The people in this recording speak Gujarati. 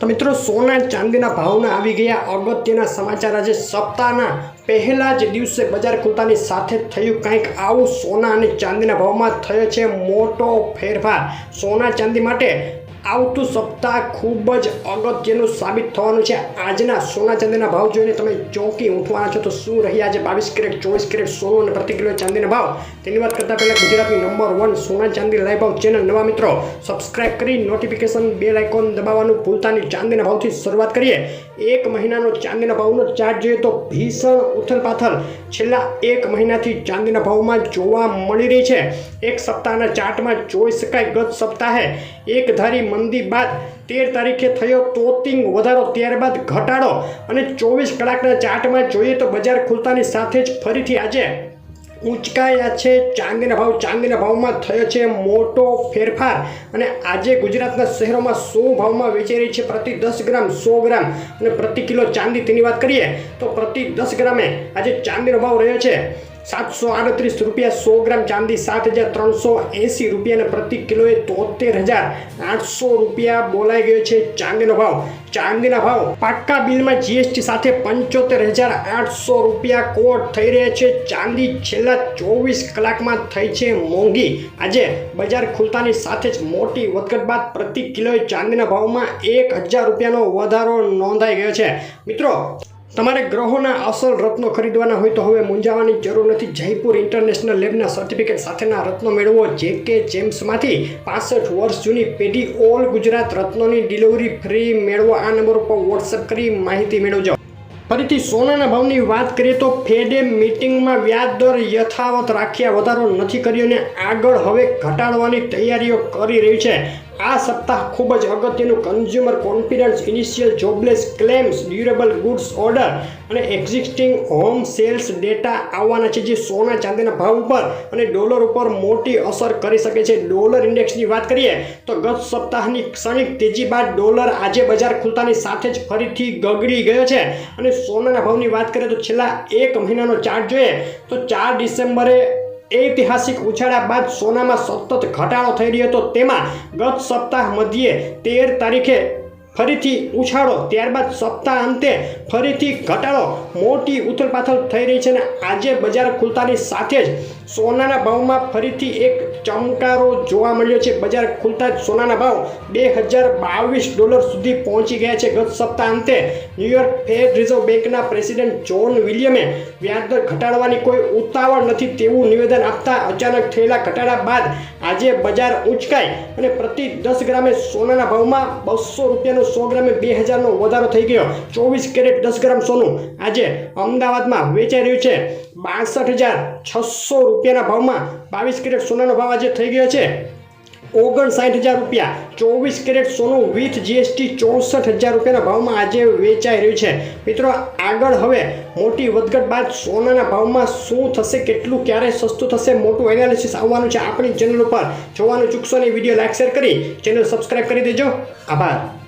तो मित्रों सोना चांदीना भावना આવી ગયા અગત્યના સમાચાર। આજે સપ્તાહના પહેલા જ દિવસે બજાર ખુલતાની સાથે થયું કંઈક આવું। સોના અને ચાંદીના ભાવમાં થયો છે મોટો ફેરફાર। સોના ચાંદી માટે આવતું સપ્તાહ ખૂબ જ અગત્યનું સાબિત થવાનું છે। આજના સોના ચાંદીના ભાવ જોઈને તમે ચોંકી ઉઠવાના છો। તો શું રહ્યા આજે 22 કેરેટ 24 કેરેટ સોનું અને પ્રતિ કિલો ચાંદીના ભાવ તેની વાત કરતાં પહેલાં ગુજરાતની નંબર 1 સોના ચાંદી લાઈવ ભાવ ચેનલ નવા મિત્રો સબસ્ક્રાઇબ કરી નોટિફિકેશન બેલ આઇકોન દબાવવાનું ભૂલતા નહીં। ચાંદીના ભાવથી શરૂઆત કરીએ। એક મહિનાનો ચાંદીના ભાવનો ચાર્ટ જોઈએ તો ભીષણ ઉથલપાથલ છેલ્લા એક મહિનાથી ચાંદીના ભાવમાં જોવા મળી રહી છે। એક સપ્તાહના ચાર્ટમાં જોઈ શકાય ગત સપ્તાહે એક ધારી મંદી બાદ 13 તારીખે થયો તોતિંગ વધારો, ત્યારબાદ ઘટાડો અને 24 કલાકના ચાર્ટમાં જોઈએ તો બજાર ખુલતાની સાથે જ ફરીથી આજે ઊંચકાયા છે ચાંદીના ભાવ। ચાંદીના ભાવમાં થયો છે મોટો ફેરફાર અને આજે ગુજરાતના શહેરોમાં 100 ભાવમાં વેચાઈ રહી છે પ્રતિ 10 ગ્રામ 100 ગ્રામ અને પ્રતિ કિલો ચાંદી। તેની વાત કરીએ તો પ્રતિ 10 ગ્રામે આજે ચાંદીનો ભાવ રહ્યો છે 738 રૂપિયા। 100 ગ્રામ ચાંદી 7380 રૂપિયા અને પ્રતિ કિલોએ 73800 રૂપિયા બોલાઈ ગયો છે ચાંદીનો ભાવ। ચાંદીના ભાવ પાક્કા બિલમાં જીએસટી સાથે 75800 રૂપિયા કોટ થઈ રહ્યા છે। ચાંદી છેલ્લા 24 કલાકમાં થઈ છે મોંઘી। આજે બજાર ખુલતાની સાથે જ મોટી વધઘટ બાદ પ્રતિ કિલોએ ચાંદીના ભાવમાં 1000 રૂપિયાનો વધારો નોંધાઈ ગયો છે। મિત્રો તમારે ગ્રહોના અસલ રત્નો ખરીદવાના હોય તો હવે મૂંઝાવાની જરૂર નથી। જયપુર ઇન્ટરનેશનલ લેબના સર્ટિફિકેટ સાથેના રત્નો મેળવો। જેકે જેમ્સમાંથી 65 વર્ષ જૂની પેઢી ઓલ ગુજરાત રત્નોની ડિલિવરી ફ્રી મેળવો। આ નંબર ઉપર વોટ્સએપ કરી માહિતી મેળવજો। ફરીથી સોનાના ભાવની વાત કરીએ તો ફેડે મિટિંગમાં વ્યાજ દર યથાવત રાખ્યા, વધારો નથી કર્યો અને આગળ હવે ઘટાડવાની તૈયારીઓ કરી રહી છે। આ સપ્તાહ ખૂબ જ અગત્યનું consumer confidence, initial jobless claims, durable goods order અને એક્ઝિસ્ટિંગ હોમ સેલ્સ ડેટા આવવાના છે, જે સોના ચાંદીના ભાવ ઉપર અને ડોલર ઉપર મોટી અસર કરી શકે છે। ડોલર ઇન્ડેક્સની વાત કરીએ તો ગત સપ્તાહની ક્ષણિક તેજી બાદ ડોલર આજે બજાર ખુલતાની સાથે જ ફરીથી ગગડી ગયો છે અને સોનાના ભાવની વાત કરીએ તો છેલ્લા એક મહિનાનો ચાર્ટ જોઈએ તો 4 ડિસેમ્બરે ઐતિહાસિક ઉછાળા બાદ સોનામાં સતત ઘટાડો થઈ રહ્યો હતો। તેમાં ગત સપ્તાહ મધ્યે 13 તારીખે ફરીથી ઉછાળો, ત્યારબાદ સપ્તાહ અંતે ફરીથી ઘટાડો, મોટી ઉથલપાથલ થઈ રહી છે અને આજે બજાર ખુલતાની સાથે જ સોનાના ભાવમાં ફરીથી એક ચમકારો જોવા મળ્યો છે। બજાર ખુલતા જ સોનાના ભાવ $2022 સુધી પહોંચી ગયા છે। ગત સપ્તાહ અંતે ન્યૂયોર્ક ફેડ રિઝર્વ બેંકના પ્રેસિડેન્ટ જોન વિલિયમે વ્યાજદર ઘટાડવાની કોઈ ઉતાવળ નથી તેવું નિવેદન આપતા અચાનક થયેલા ઘટાડા બાદ આજે બજાર ઊંચકાઈ અને પ્રતિ 10 ગ્રામે સોનાના ભાવમાં 200 રૂપિયાનો 100 ગ્રામે 2000નો વધારો થઈ ગયો। 24 કેરેટ 10 ગ્રામ સોનું આજે અમદાવાદમાં વેચાઈ રહ્યું છે 62600 રૂપિયાના ભાવમાં। 22 કેરેટ સોનાનો ભાવ આજે થઈ ગયો છે 59000 રૂપિયા। 24 કેરેટ સોનું વિથ જીએસટી 64000 રૂપિયાના ભાવમાં આજે વેચાઈ રહ્યું છે। મિત્રો આગળ હવે મોટી વધઘટ બાદ સોનાના ભાવમાં શું થશે, કેટલું ક્યારે સસ્તું થશે, મોટું એનાલિસિસ આવવાનું છે। આપણી ચેનલ ઉપર જોવાનું ચૂકશો નહીં। વિડીયો લાઈક શેર કરી ચેનલ સબસ્ક્રાઈબ કરી દેજો। આભાર।